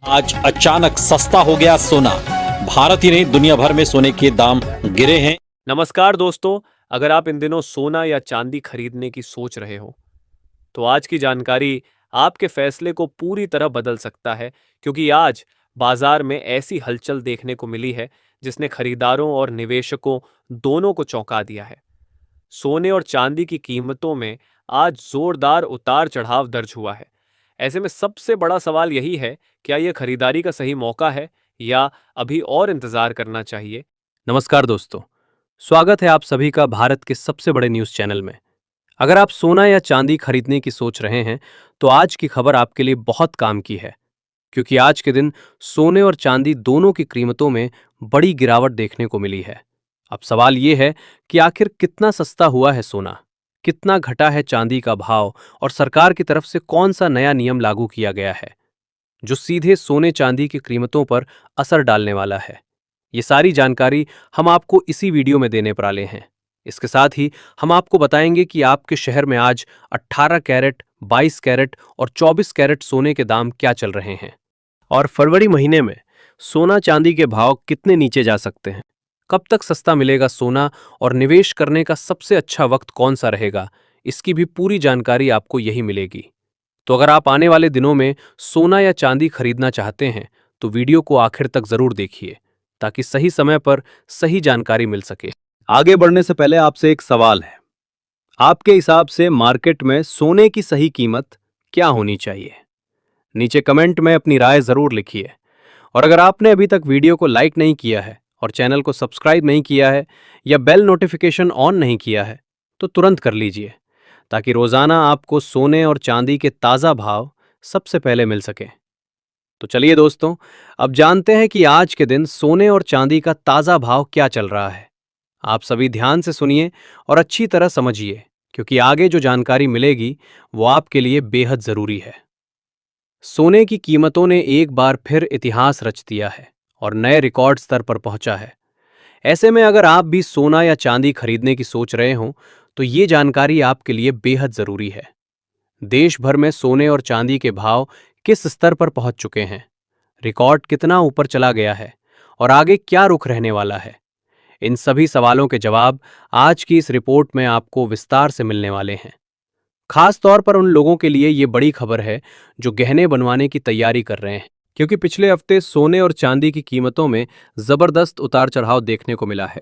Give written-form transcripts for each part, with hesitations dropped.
आज अचानक सस्ता हो गया सोना। भारत ही नहीं दुनिया भर में सोने के दाम गिरे हैं। नमस्कार दोस्तों, अगर आप इन दिनों सोना या चांदी खरीदने की सोच रहे हो तो आज की जानकारी आपके फैसले को पूरी तरह बदल सकता है, क्योंकि आज बाजार में ऐसी हलचल देखने को मिली है जिसने खरीदारों और निवेशकों दोनों को चौंका दिया है। सोने और चांदी की कीमतों में आज जोरदार उतार चढ़ाव दर्ज हुआ है। ऐसे में सबसे बड़ा सवाल यही है, क्या यह खरीदारी का सही मौका है या अभी और इंतजार करना चाहिए। नमस्कार दोस्तों, स्वागत है आप सभी का भारत के सबसे बड़े न्यूज़ चैनल में। अगर आप सोना या चांदी खरीदने की सोच रहे हैं तो आज की खबर आपके लिए बहुत काम की है, क्योंकि आज के दिन सोने और चांदी दोनों की कीमतों में बड़ी गिरावट देखने को मिली है। अब सवाल ये है कि आखिर कितना सस्ता हुआ है सोना, कितना घटा है चांदी का भाव और सरकार की तरफ से कौन सा नया नियम लागू किया गया है जो सीधे सोने चांदी की कीमतों पर असर डालने वाला है। ये सारी जानकारी हम आपको इसी वीडियो में देने पर आले हैं। इसके साथ ही हम आपको बताएंगे कि आपके शहर में आज 18 कैरेट, 22 कैरेट और 24 कैरेट सोने के दाम क्या चल रहे हैं और फरवरी महीने में सोना चांदी के भाव कितने नीचे जा सकते हैं। कब तक सस्ता मिलेगा सोना और निवेश करने का सबसे अच्छा वक्त कौन सा रहेगा, इसकी भी पूरी जानकारी आपको यही मिलेगी। तो अगर आप आने वाले दिनों में सोना या चांदी खरीदना चाहते हैं तो वीडियो को आखिर तक जरूर देखिए, ताकि सही समय पर सही जानकारी मिल सके। आगे बढ़ने से पहले आपसे एक सवाल है, आपके हिसाब से मार्केट में सोने की सही कीमत क्या होनी चाहिए? नीचे कमेंट में अपनी राय जरूर लिखिए। और अगर आपने अभी तक वीडियो को लाइक नहीं किया है और चैनल को सब्सक्राइब नहीं किया है या बेल नोटिफिकेशन ऑन नहीं किया है तो तुरंत कर लीजिए, ताकि रोजाना आपको सोने और चांदी के ताजा भाव सबसे पहले मिल सके। तो चलिए दोस्तों, अब जानते हैं कि आज के दिन सोने और चांदी का ताजा भाव क्या चल रहा है। आप सभी ध्यान से सुनिए और अच्छी तरह समझिए, क्योंकि आगे जो जानकारी मिलेगी वो आपके लिए बेहद जरूरी है। सोने की कीमतों ने एक बार फिर इतिहास रच दिया है और नए रिकॉर्ड स्तर पर पहुंचा है। ऐसे में अगर आप भी सोना या चांदी खरीदने की सोच रहे हो तो ये जानकारी आपके लिए बेहद जरूरी है। देश भर में सोने और चांदी के भाव किस स्तर पर पहुंच चुके हैं, रिकॉर्ड कितना ऊपर चला गया है और आगे क्या रुख रहने वाला है, इन सभी सवालों के जवाब आज की इस रिपोर्ट में आपको विस्तार से मिलने वाले हैं। खास तौर पर उन लोगों के लिए ये बड़ी खबर है जो गहने बनवाने की तैयारी कर रहे हैं, क्योंकि पिछले हफ्ते सोने और चांदी की कीमतों में जबरदस्त उतार चढ़ाव देखने को मिला है।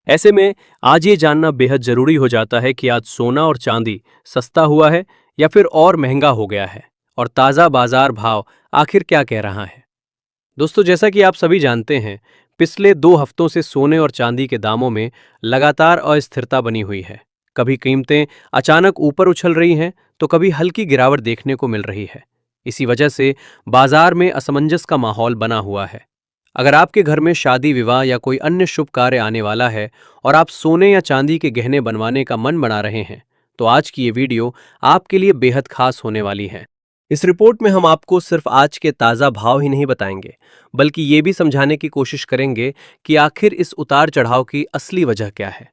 ऐसे में आज ये जानना बेहद जरूरी हो जाता है कि आज सोना और चांदी सस्ता हुआ है या फिर और महंगा हो गया है, और ताज़ा बाजार भाव आखिर क्या कह रहा है। दोस्तों, जैसा कि आप सभी जानते हैं, पिछले 2 हफ्तों से सोने और चांदी के दामों में लगातार अस्थिरता बनी हुई है। कभी कीमतें अचानक ऊपर उछल रही हैं तो कभी हल्की गिरावट देखने को मिल रही है। इसी वजह से बाजार में असमंजस का माहौल बना हुआ है। अगर आपके घर में शादी विवाह या कोई अन्य शुभ कार्य आने वाला है और आप सोने या चांदी के गहने बनवाने का मन बना रहे हैं तो आज की ये वीडियो आपके लिए बेहद खास होने वाली है। इस रिपोर्ट में हम आपको सिर्फ आज के ताज़ा भाव ही नहीं बताएंगे, बल्कि ये भी समझाने की कोशिश करेंगे कि आखिर इस उतार चढ़ाव की असली वजह क्या है,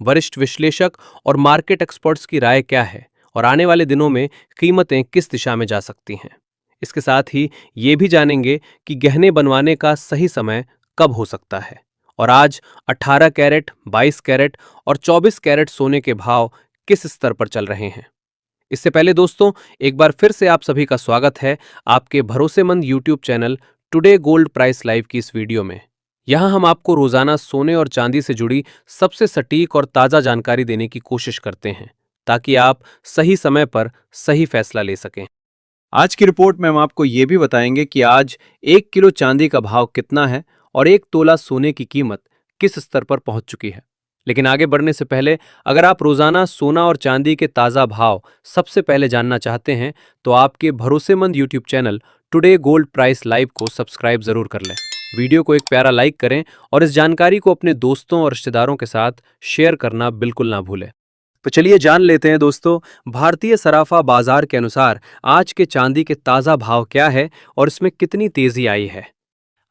वरिष्ठ विश्लेषक और मार्केट एक्सपर्ट्स की राय क्या है और आने वाले दिनों में कीमतें किस दिशा में जा सकती हैं। इसके साथ ही ये भी जानेंगे कि गहने बनवाने का सही समय कब हो सकता है और आज 18 कैरेट, 22 कैरेट और 24 कैरेट सोने के भाव किस स्तर पर चल रहे हैं। इससे पहले दोस्तों, एक बार फिर से आप सभी का स्वागत है आपके भरोसेमंद YouTube channel today gold price live की इस वीडियो में। यहाँ हम आपको रोजाना सोने और चांदी से जुड़ी सबसे सटीक और ताज़ा जानकारी देने की कोशिश करते हैं, ताकि आप सही समय पर सही फैसला ले सकें। आज की रिपोर्ट में हम आपको ये भी बताएंगे कि आज 1 किलो चांदी का भाव कितना है और 1 तोला सोने की कीमत किस स्तर पर पहुंच चुकी है। लेकिन आगे बढ़ने से पहले, अगर आप रोजाना सोना और चांदी के ताज़ा भाव सबसे पहले जानना चाहते हैं तो आपके भरोसेमंद YouTube channel today gold price live को सब्सक्राइब जरूर कर लें। वीडियो को एक प्यारा लाइक करें और इस जानकारी को अपने दोस्तों और रिश्तेदारों के साथ शेयर करना बिल्कुल ना भूलें। तो चलिए जान लेते हैं दोस्तों, भारतीय सराफा बाजार के अनुसार आज के चांदी के ताज़ा भाव क्या है और इसमें कितनी तेजी आई है।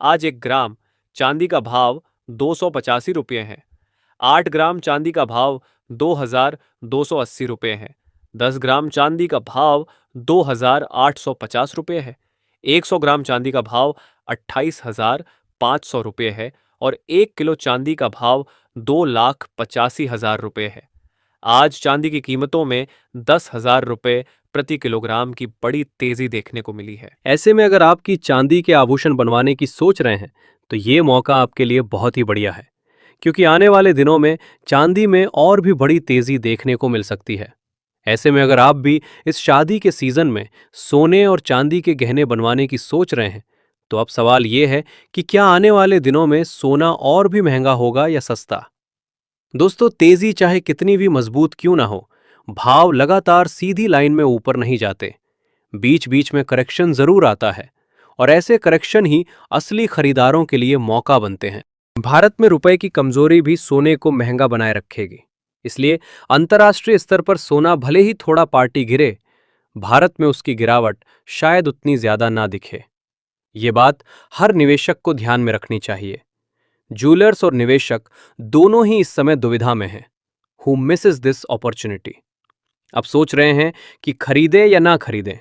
आज 1 ग्राम चांदी का भाव 285 रुपये है। 8 ग्राम चांदी का भाव 2,280 रुपये है। 10 ग्राम चांदी का भाव 2,850 रुपये है। 100 ग्राम चांदी का भाव 28,500 रुपये है और 1 किलो चांदी का भाव 2,85,000 रुपये है। आज चांदी की कीमतों में 10,000 रुपये प्रति किलोग्राम की बड़ी तेजी देखने को मिली है। ऐसे में अगर आपकी चांदी के आभूषण बनवाने की सोच रहे हैं तो ये मौका आपके लिए बहुत ही बढ़िया है, क्योंकि आने वाले दिनों में चांदी में और भी बड़ी तेजी देखने को मिल सकती है। ऐसे में अगर आप भी इस शादी के सीजन में सोने और चांदी के गहने बनवाने की सोच रहे हैं तो अब सवाल ये है कि क्या आने वाले दिनों में सोना और भी महंगा होगा या सस्ता। दोस्तों, तेजी चाहे कितनी भी मजबूत क्यों ना हो, भाव लगातार सीधी लाइन में ऊपर नहीं जाते। बीच बीच में करेक्शन जरूर आता है और ऐसे करेक्शन ही असली खरीदारों के लिए मौका बनते हैं। भारत में रुपए की कमजोरी भी सोने को महंगा बनाए रखेगी, इसलिए अंतर्राष्ट्रीय स्तर पर सोना भले ही थोड़ा पार्टी गिरे, भारत में उसकी गिरावट शायद उतनी ज्यादा ना दिखे। ये बात हर निवेशक को ध्यान में रखनी चाहिए। ज्वेलर्स और निवेशक दोनों ही इस समय दुविधा में हैं। Who Mrs this opportunity. अब सोच रहे हैं कि खरीदें या ना खरीदें,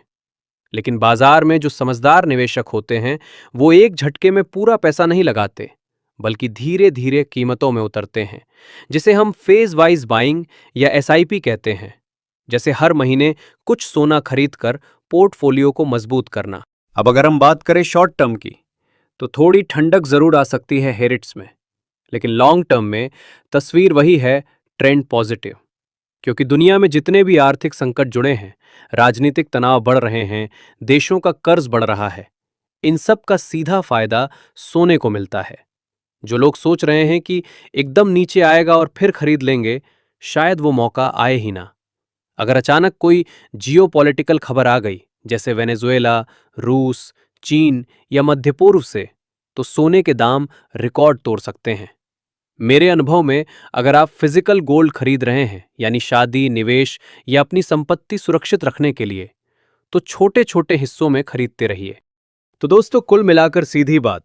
लेकिन बाजार में जो समझदार निवेशक होते हैं वो एक झटके में पूरा पैसा नहीं लगाते, बल्कि धीरे धीरे कीमतों में उतरते हैं, जिसे हम फेज वाइज बाइंग या एसआईपी कहते हैं। जैसे हर महीने कुछ सोना खरीदकर पोर्टफोलियो को मजबूत करना। अब अगर हम बात करें शॉर्ट टर्म की, तो थोड़ी ठंडक जरूर आ सकती है हेरिट्स में, लेकिन लॉन्ग टर्म में तस्वीर वही है, ट्रेंड पॉजिटिव। क्योंकि दुनिया में जितने भी आर्थिक संकट जुड़े हैं, राजनीतिक तनाव बढ़ रहे हैं, देशों का कर्ज बढ़ रहा है, इन सब का सीधा फायदा सोने को मिलता है। जो लोग सोच रहे हैं कि एकदम नीचे आएगा और फिर खरीद लेंगे, शायद वो मौका आए ही ना। अगर अचानक कोई जियोपॉलिटिकल खबर आ गई, जैसे वेनेजुएला, रूस, चीन या मध्य पूर्व से, तो सोने के दाम रिकॉर्ड तोड़ सकते हैं। मेरे अनुभव में अगर आप फिजिकल गोल्ड खरीद रहे हैं, यानी शादी, निवेश या अपनी संपत्ति सुरक्षित रखने के लिए, तो छोटे छोटे हिस्सों में खरीदते रहिए। तो दोस्तों, कुल मिलाकर सीधी बात,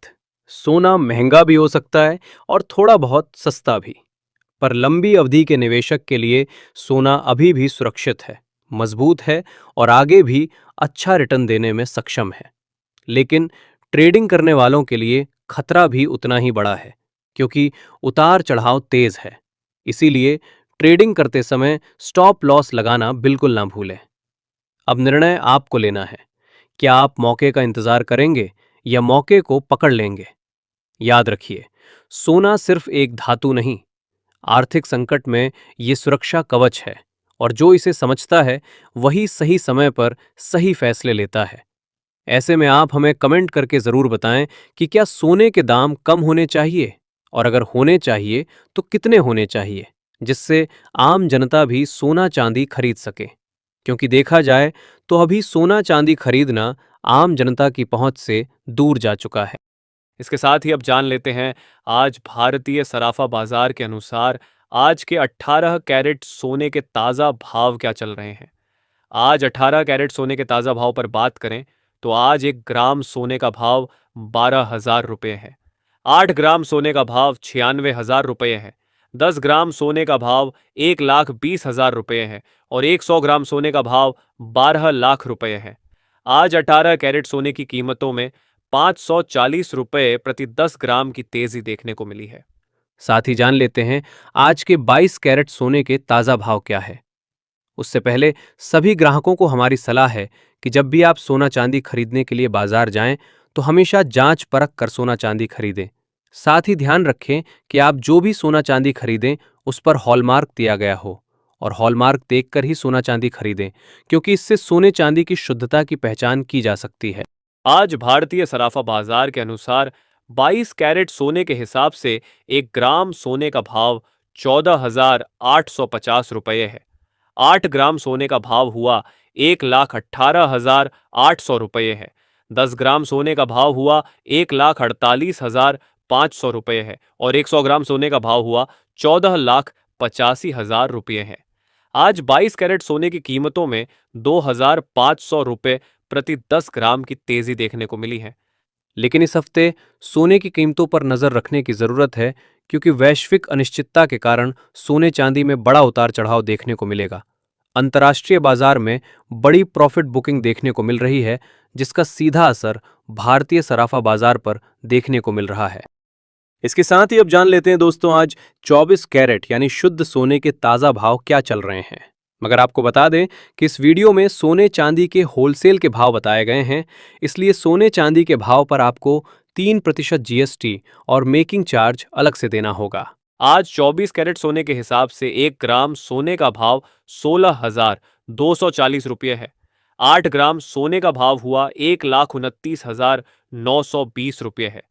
सोना महंगा भी हो सकता है और थोड़ा बहुत सस्ता भी, पर लंबी अवधि के निवेशक के लिए सोना अभी भी सुरक्षित है, मजबूत है और आगे भी अच्छा रिटर्न देने में सक्षम है। लेकिन ट्रेडिंग करने वालों के लिए खतरा भी उतना ही बड़ा है, क्योंकि उतार चढ़ाव तेज है। इसीलिए ट्रेडिंग करते समय स्टॉप लॉस लगाना बिल्कुल ना भूलें। अब निर्णय आपको लेना है, क्या आप मौके का इंतजार करेंगे या मौके को पकड़ लेंगे। याद रखिए, सोना सिर्फ एक धातु नहीं, आर्थिक संकट में ये सुरक्षा कवच है, और जो इसे समझता है वही सही समय पर सही फैसले लेता है। ऐसे में आप हमें कमेंट करके जरूर बताएं कि क्या सोने के दाम कम होने चाहिए, और अगर होने चाहिए तो कितने होने चाहिए, जिससे आम जनता भी सोना चांदी खरीद सके। क्योंकि देखा जाए तो अभी सोना चांदी खरीदना आम जनता की पहुंच से दूर जा चुका है। इसके साथ ही अब जान लेते हैं आज भारतीय सराफा बाजार के अनुसार आज के 18 कैरेट सोने के ताज़ा भाव क्या चल रहे हैं। आज 18 कैरेट सोने के ताज़ा भाव पर बात करें तो आज 1 ग्राम सोने का भाव 12,000 रुपये है। 8 ग्राम सोने का भाव 96,000 रुपये है। 10 ग्राम सोने का भाव 1,20,000 रुपये है और 100 ग्राम सोने का भाव 12 लाख रुपये है। आज 18 कैरेट सोने की कीमतों में 540 रुपये प्रति 10 ग्राम की तेजी देखने को मिली है। साथ ही जान लेते हैं आज के 22 कैरेट सोने के ताज़ा भाव क्या है। उससे पहले सभी ग्राहकों को हमारी सलाह है कि जब भी आप सोना चांदी खरीदने के लिए बाजार जाएं तो हमेशा जांच परख कर सोना चांदी खरीदें। साथ ही ध्यान रखें कि आप जो भी सोना चांदी खरीदें उस पर हॉलमार्क दिया गया हो, और हॉलमार्क देखकर ही सोना चांदी खरीदें, क्योंकि इससे सोने चांदी की शुद्धता की पहचान की जा सकती है। आज भारतीय सराफा बाजार के अनुसार 22 कैरेट सोने के हिसाब से 1 ग्राम सोने का भाव 14,850 रुपये है। 8 ग्राम सोने का भाव हुआ 1,18,800 रुपये है। 10 ग्राम सोने का भाव हुआ 1,48,500 रुपये है और 100 ग्राम सोने का भाव हुआ 14,85,000 रुपये है। आज 22 कैरेट सोने की कीमतों में 2,500 रुपये प्रति 10 ग्राम की तेजी देखने को मिली है। लेकिन इस हफ्ते सोने की कीमतों पर नजर रखने की जरूरत है, क्योंकि वैश्विक अनिश्चितता के कारण सोने चांदी में बड़ा उतार चढ़ाव देखने को मिलेगा। अंतर्राष्ट्रीय बाजार में बड़ी प्रॉफिट बुकिंग देखने को मिल रही है, जिसका सीधा असर भारतीय सराफा बाजार पर देखने को मिल रहा है। इसके साथ ही अब जान लेते हैं दोस्तों आज 24 कैरेट यानी शुद्ध सोने के ताज़ा भाव क्या चल रहे हैं। मगर आपको बता दें कि इस वीडियो में सोने चांदी के होलसेल के भाव बताए गए हैं, इसलिए सोने चांदी के भाव पर आपको 3% GST और मेकिंग चार्ज अलग से देना होगा। आज 24 कैरेट सोने के हिसाब से 1 ग्राम सोने का भाव 16,240 रुपये है। 8 ग्राम सोने का भाव हुआ 1,29,920 रुपये है।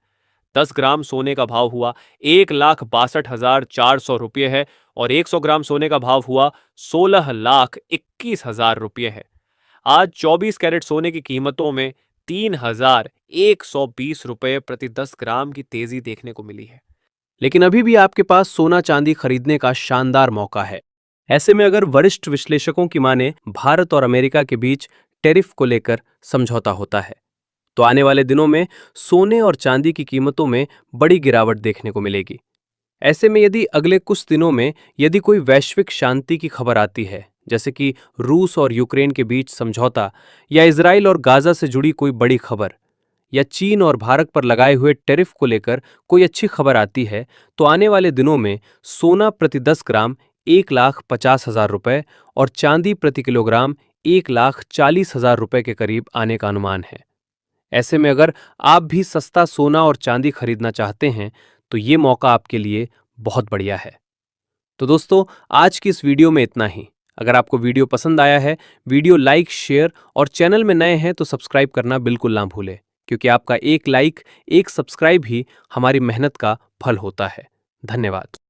10 ग्राम सोने का भाव हुआ 1,62,400 रुपये है और 100 ग्राम सोने का भाव हुआ 16,21,000 रुपये है। आज 24 कैरेट सोने की कीमतों में 3,120 रुपये प्रति 10 ग्राम की तेजी देखने को मिली है। लेकिन अभी भी आपके पास सोना चांदी खरीदने का शानदार मौका है। ऐसे में अगर वरिष्ठ विश्लेषकों की माने भारत और अमेरिका के बीच टैरिफ को लेकर समझौता होता है तो आने वाले दिनों में सोने और चांदी की कीमतों में बड़ी गिरावट देखने को मिलेगी। ऐसे में यदि अगले कुछ दिनों में यदि कोई वैश्विक शांति की खबर आती है, जैसे कि रूस और यूक्रेन के बीच समझौता या इजराइल और गाजा से जुड़ी कोई बड़ी खबर या चीन और भारत पर लगाए हुए टैरिफ को लेकर कोई अच्छी खबर आती है, तो आने वाले दिनों में सोना प्रति 10 ग्राम 1,50,000 रुपये और चांदी प्रति किलोग्राम 1,40,000 रुपये के करीब आने का अनुमान है। ऐसे में अगर आप भी सस्ता सोना और चांदी खरीदना चाहते हैं तो ये मौका आपके लिए बहुत बढ़िया है। तो दोस्तों आज की इस वीडियो में इतना ही। अगर आपको वीडियो पसंद आया है, वीडियो लाइक, शेयर और चैनल में नए हैं तो सब्सक्राइब करना बिल्कुल ना भूलें, क्योंकि आपका एक लाइक, एक सब्सक्राइब ही हमारी मेहनत का फल होता है। धन्यवाद।